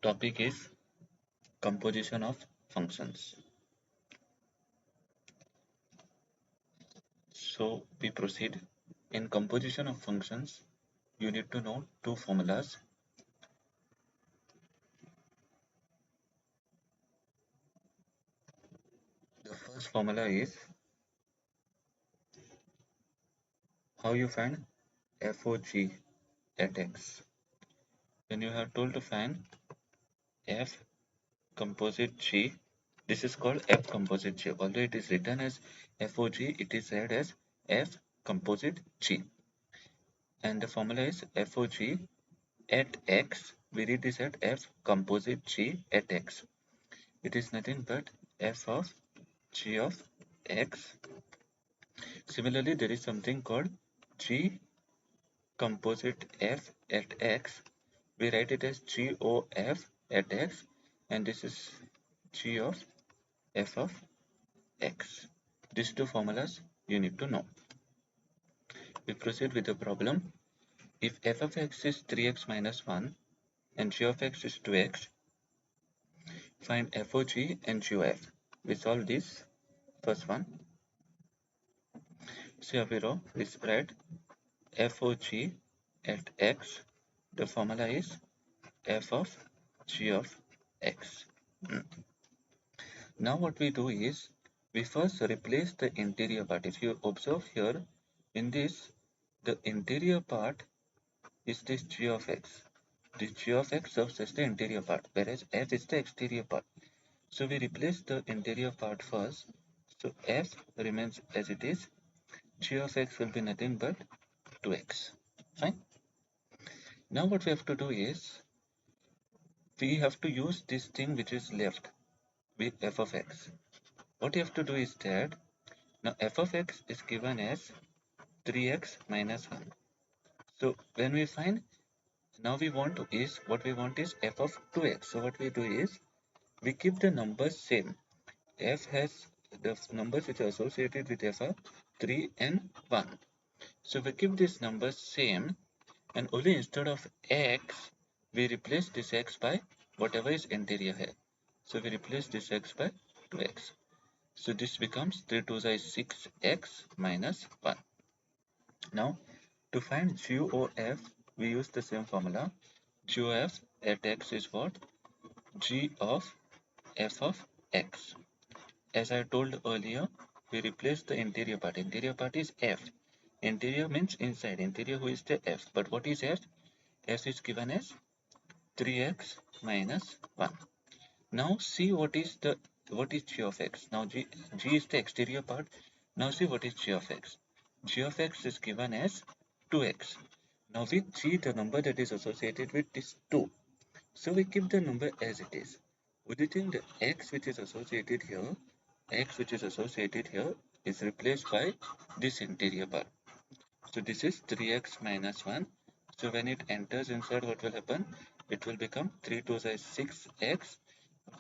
Topic is composition of functions. So we proceed. In composition of functions, you need to know two formulas. The first formula is how you find FOG at X. When you are told to find F composite G, this is called F composite G. Although it is written as FOG, it is read as F composite G. And the formula is FOG at X. We read this at F composite G at X. It is nothing but F of G of X. Similarly, there is something called G composite F at X. We write it as GOF at X, and this is G of F of X. These two formulas you need to know. We proceed with the problem. If f of x is 3x minus 1 and g of x is 2x, find f of g and g of f. We solve this first one. See up below, we spread f of g at x. The formula is f of g of x. Now what we do is, we first replace the interior part. If you observe here, in this, the interior part is this g of x. This g of x serves as the interior part, whereas f is the exterior part. So we replace the interior part first. So f remains as it is. G of x will be nothing but 2x. Fine. Now what we have to do is, we have to use this thing which is left with f of x. What you have to do is that, now f of x is given as 3x minus 1. So when we find, now we want to is, what we want is f of 2x. So what we do is, we keep the numbers same. F has the numbers which are associated with f are 3 and 1. So we keep these numbers same, and only instead of x, we replace this x by whatever is interior here. So we replace this x by 2x. So this becomes 3 2 is 6x minus 1. Now to find GOF, we use the same formula. GOF at x is what? G of f of x. As I told earlier, we replace the interior part. Interior part is f. Interior means inside. Interior who is the f. But what is f? F is given as 3x minus 1. Now see what is g of x. Now g is the exterior part. Now see what is g of x. G of x is given as 2x. Now with g, the number that is associated with is 2. So we keep the number as it is. Would you think the x which is associated here, is replaced by this interior part. So this is 3x minus 1. So when it enters inside, what will happen? It will become 3 2 is 6x,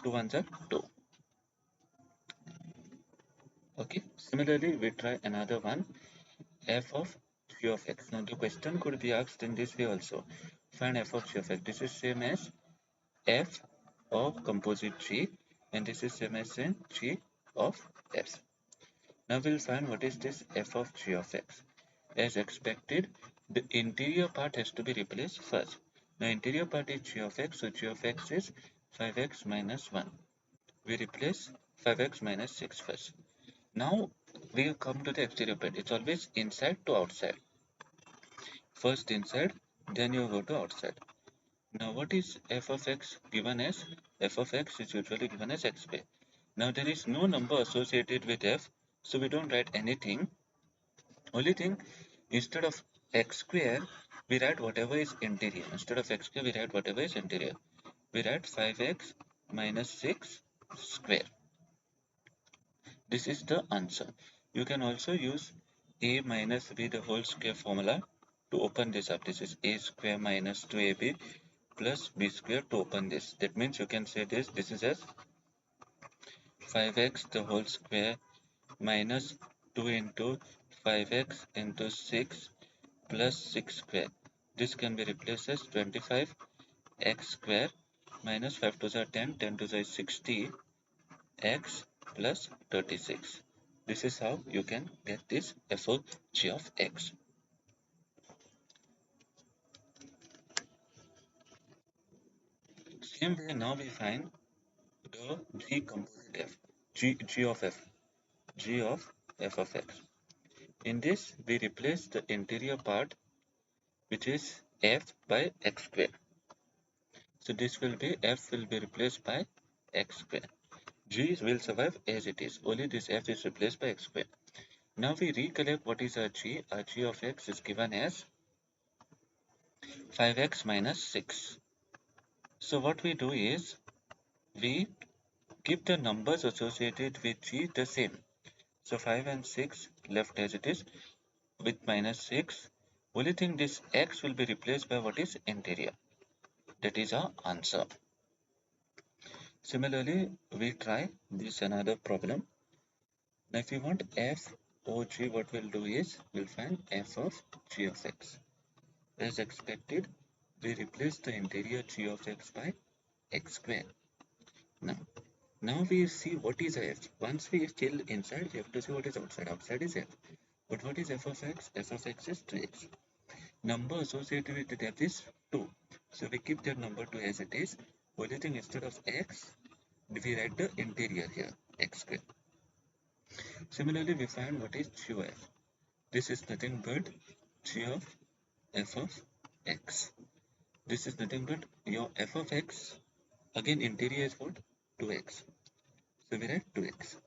2 1s are 2. Okay. Similarly, we try another one, f of g of x. Now the question could be asked in this way also. Find f of g of x. This is same as f of composite g, and this is same as in g of f. Now we'll find what is this f of g of x. As expected, the interior part has to be replaced first. Now interior part is g of x, so g of x is 5x minus 1. We replace 5x minus 6 first. Now we come to the exterior part. It's always inside to outside. First inside, then you go to outside. Now what is f of x given as? F of x is usually given as x square. Now there is no number associated with f, so we don't write anything. Only thing, instead of x square, we write whatever is interior. Instead of x square, we write whatever is interior. We write 5x minus 6 square. This is the answer. You can also use a minus b the whole square formula to open this up. This is a square minus 2ab plus b square to open this. That means you can say this is as 5x the whole square minus 2 into 5x into 6 plus 6 square. This can be replaced as 25x square minus 5 to the 10, 10 to the 60, x plus 36. This is how you can get this f of g of x. Same way, now we find the g composite f, g of f, g of f of x. In this, we replace the interior part, which is f by x square. So this will be f will be replaced by x square. G will survive as it is. Only this f is replaced by x square. Now we recollect what is our g. Our g of x is given as 5x minus 6. So what we do is we keep the numbers associated with g the same. So 5 and 6 left as it is with minus 6. Only thing this x will be replaced by what is interior. That is our answer. Similarly, we try this another problem. Now if you want f o g, what we'll do is we'll find f of g of x. As expected, we replace the interior g of x by x square. Now we see what is f. Once we fill inside, we have to see what is outside. Outside is f. But what is f of x? F of x is 3x. Number associated with the f is 2. So we keep that number 2 as it is. Only thing instead of x, we write the interior here, x square. Similarly, we find what is g of f. This is nothing but g of f of x. This is nothing but your f of x. Again, interior is what? 2x. So we write 2x.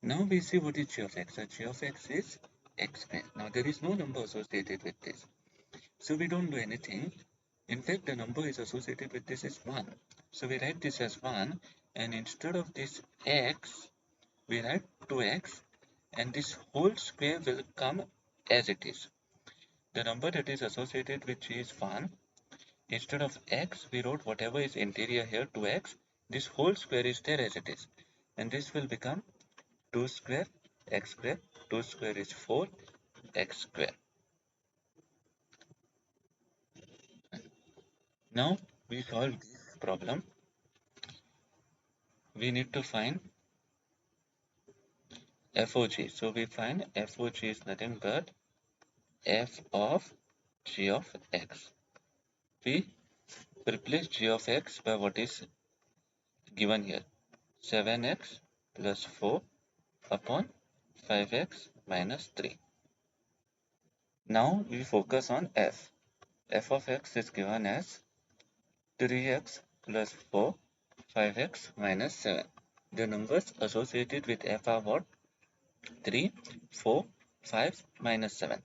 Now we see what is g of x. So g of x is x square. Now there is no number associated with this. So we don't do anything. In fact, the number is associated with this is 1. So we write this as 1, and instead of this x, we write 2x, and this whole square will come as it is. The number that is associated with g is 1. Instead of x, we wrote whatever is interior here, 2x. This whole square is there as it is. And this will become 2 square, x square. 2 square is 4, x square. Now we solve this problem. We need to find f of g. So we find f of g is nothing but f of g of x. We replace g of x by what is given here. 7x plus 4 upon 5x minus 3. Now we focus on f. F of x is given as 3x plus 4, 5x minus 7. The numbers associated with f are what? 3, 4, 5 minus 7.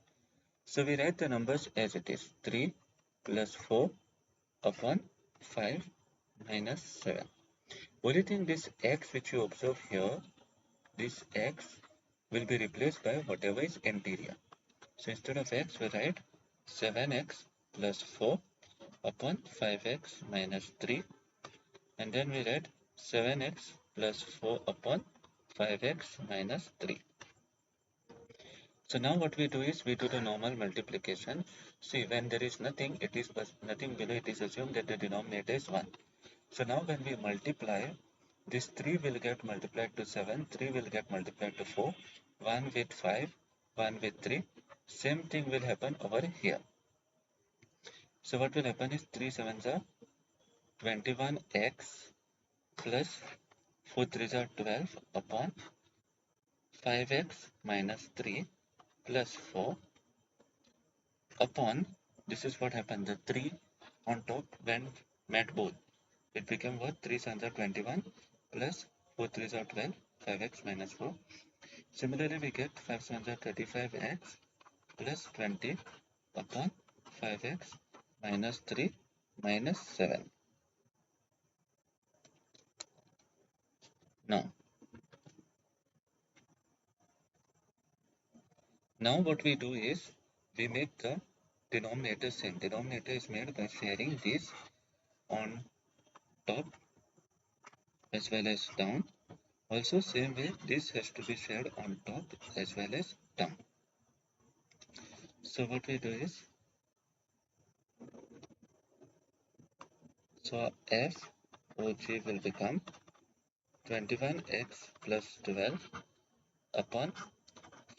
So we write the numbers as it is. 3 plus 4 upon 5 minus 7. Only thing this x which you observe here, this x will be replaced by whatever is interior. So instead of x, we write 7x plus 4 upon 5x minus 3, and then we write 7x plus 4 upon 5x minus 3. So now what we do is we do the normal multiplication. See, when there is nothing, it is nothing below, it is assumed that the denominator is 1. So now when we multiply, this 3 will get multiplied to 7, 3 will get multiplied to 4, 1 with 5, 1 with 3. Same thing will happen over here. So what will happen is 3 sevens are 21x plus 4 3s are 12 upon 5x minus 3 plus 4 upon, this is what happened, the 3 on top when met both. It became what? 3 sevens are 21 plus 4 3s are 12, 5x minus 4. Similarly, we get 5 sevens are 35x plus 20 upon 5x minus 3 minus 7. Now what we do is we make the denominator same. Denominator is made by sharing this on top as well as down. Also same way this has to be shared on top as well as down. So what we do is, so f OG will become 21x plus 12 upon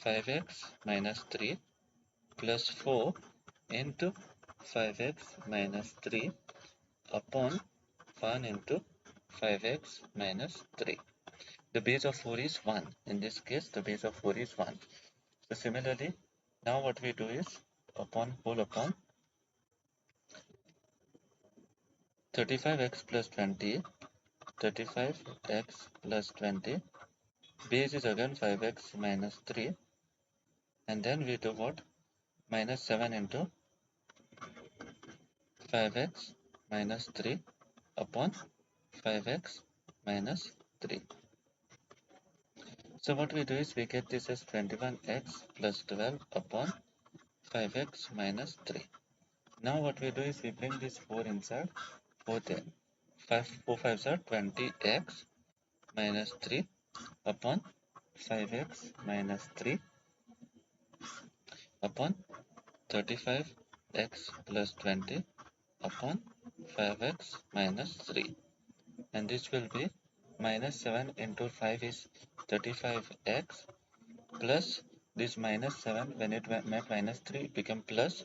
5x minus 3 plus 4 into 5x minus 3 upon 1 into 5x minus 3. The base of 4 is 1. In this case, the base of 4 is 1. So similarly, now what we do is upon whole upon 35x plus 20, 35x plus 20, base is again 5x minus 3, and then we do what? Minus 7 into 5x minus 3 upon 5x minus 3. So what we do is we get this as 21x plus 12 upon 5x minus 3. Now what we do is we bring this 4 inside, 4 there. 4 5s are 20x minus 3 upon 5x minus 3 upon 35x plus 20 upon 5x minus 3. And this will be minus 7 into 5 is 35x plus this minus 7 when it met minus 3 it became plus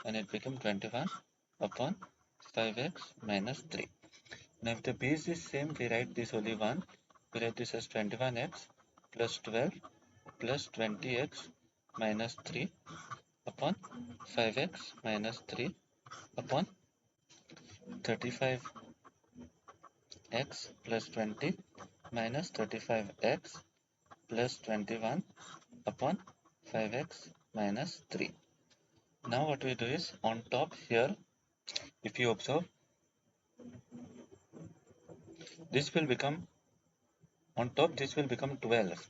and it became 21 upon 5x minus 3. Now if the base is same, we write this only 1. We write this as 21x plus 12 plus 20x minus 3 upon 5x minus 3 upon 35x plus 20 minus 35x plus 21 upon 5x minus 3. Now what we do is on top here, if you observe, this will become, on top this will become 12.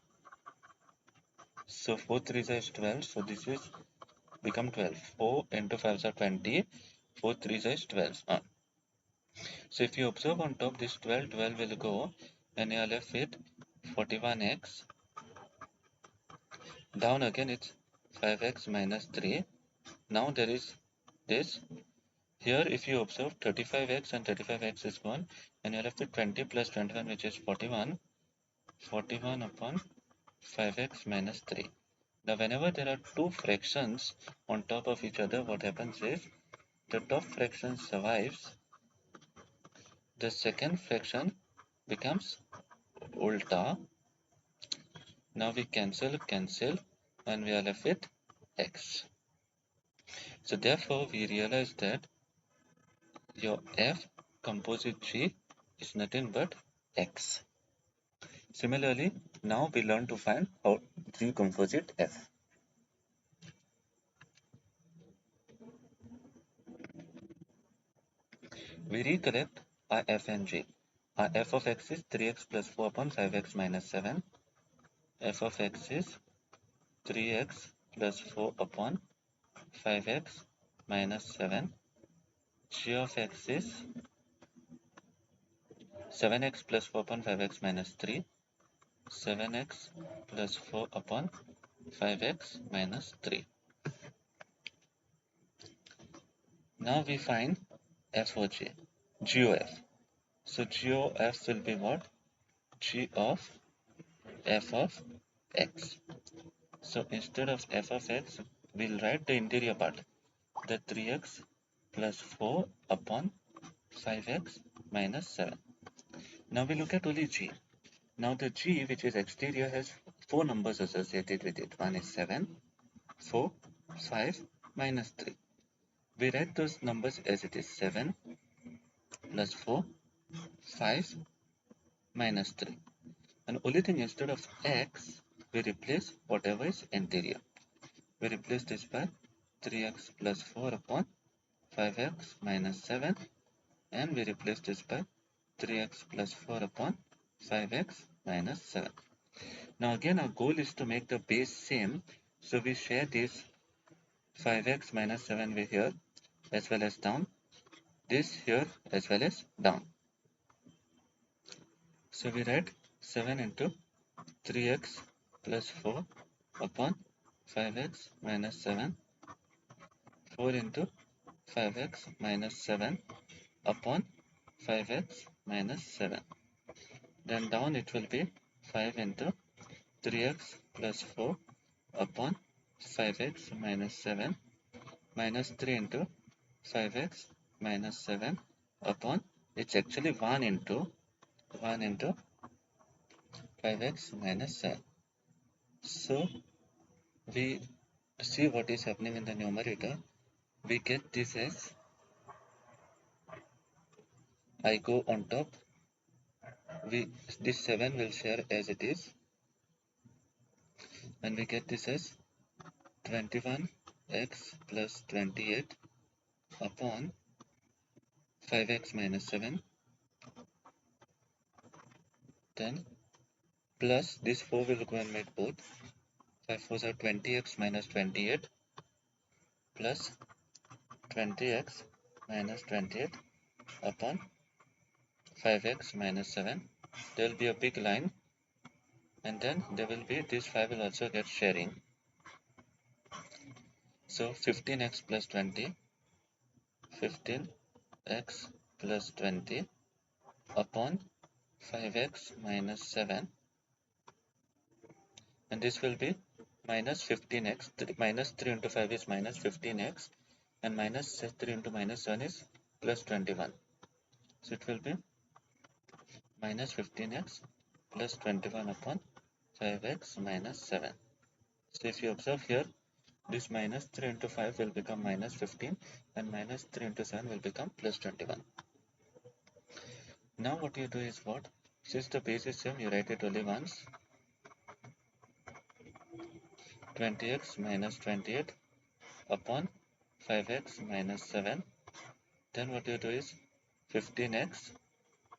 So 4 3s is 12, so this is become 12. 4 into 5s are 20, 4 3s is 12. So if you observe on top this 12, 12 will go and you are left with 41x. Down again it's 5x minus 3. Now there is this. Here if you observe 35x and 35x is gone and you are left with 20 plus 21 which is 41. 41 upon 5x minus 3. Now whenever there are two fractions on top of each other, what happens is the top fraction survives, the second fraction becomes ulta. Now we cancel and we are left with x. So therefore we realize that your f composite G is nothing but x. Similarly, now we learn to find how G composite f. We recollect our f and g. Our f of x is 3x plus 4 upon 5x minus 7. F of x is 3x plus 4 upon 5x minus 7. G of x is 7x plus 4 upon 5x minus 3. 7x plus 4 upon 5x minus 3. Now we find f of g. G of f. So g of f will be what? G of f of x. So instead of f of x, we'll write the interior part. The 3x plus 4 upon 5x minus 7. Now we look at only g. Now the g, which is exterior, has 4 numbers associated with it. One is 7, 4, 5, minus 3. We write those numbers as it is 7 plus 4, 5, minus 3. And only thing instead of x, we replace whatever is interior. We replace this by 3x plus 4 upon 5x minus 7 and we replace this by 3x plus 4 upon 5x minus 7. Now again our goal is to make the base same, so we share this 5x minus 7 way here as well as down, this here as well as down. So we write 7 into 3x plus 4 upon 5x minus 7, 4 into 5x minus 7 upon 5x minus 7. Then down it will be 5 into 3x plus 4 upon 5x minus 7 minus 3 into 5x minus 7 upon, it's actually 1 into 5x minus 7. So we see what is happening in the numerator. We get this as, I go on top, this 7 will share as it is, and we get this as 21x plus 28 upon 5x minus 7, then plus this 4 will go and make both, 5 4s are 20x minus 28 plus 20x minus 28 upon 5x minus 7. There will be a big line, and then there will be this 5 will also get sharing. So 15x plus 20, 15x plus 20 upon 5x minus 7, and this will be minus 15x, minus 3 into 5 is minus 15x, and minus 3 into minus 7 is plus 21. So it will be minus 15x plus 21 upon 5x minus 7. So if you observe here, this minus 3 into 5 will become minus 15, and minus 3 into 7 will become plus 21. Now what you do is what? Since the base is same, you write it only once. 20x minus 28 upon 5x minus 7. Then what you do is 15x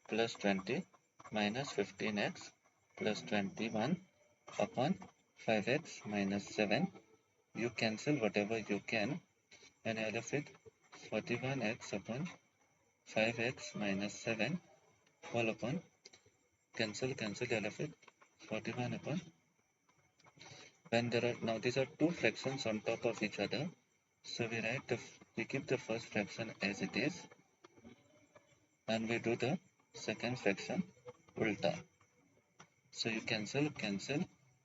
plus 20 minus 15x plus 21 upon 5x minus 7. You cancel whatever you can, and I'll have it 41x upon 5x minus 7 all upon, cancel, I'll have it 41 upon, when there are, now these are two fractions on top of each other, so we keep the first fraction as it is, and we do the second fraction ulta. So you cancel,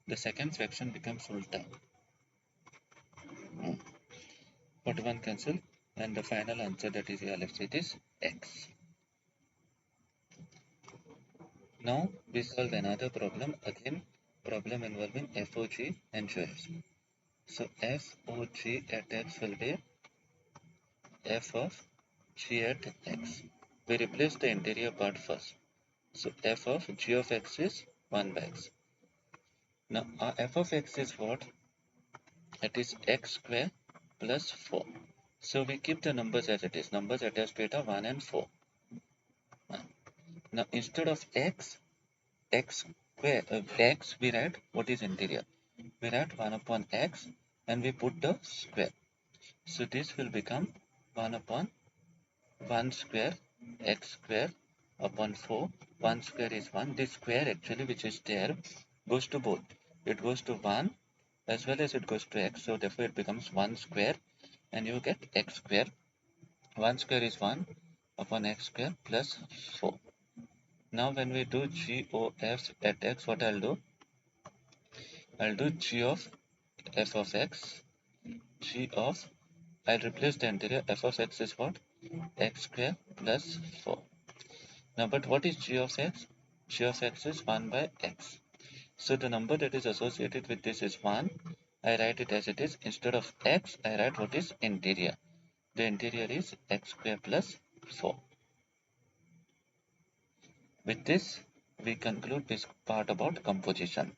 the second fraction becomes ulta. 41 cancel, and the final answer that is your left side is x. Now we solve another problem, again problem involving FOG and GOFs. So FOG at x will be f of g at x. We replace the interior part first. So f of g of x is 1 by x. Now our f of x is what? It is x square plus 4. So we keep the numbers as it is. Numbers attached to it are 1 and 4. Now instead of x square, x, we write what is interior. We write 1 upon x and we put the square. So this will become 1 upon 1 square x square upon 4. 1 square is 1. This square actually which is there goes to both. It goes to 1 as well as it goes to x. So therefore it becomes 1 square and you get x square. 1 square is 1 upon x square plus 4. Now when we do GOF at x, what I'll do? I'll do g of f of x. G of, I'll replace the interior. F of x is what? X square plus 4. Now, but what is g of x? G of x is 1 by x. So the number that is associated with this is 1. I write it as it is. Instead of x, I write what is interior. The interior is x square plus 4. With this, we conclude this part about composition.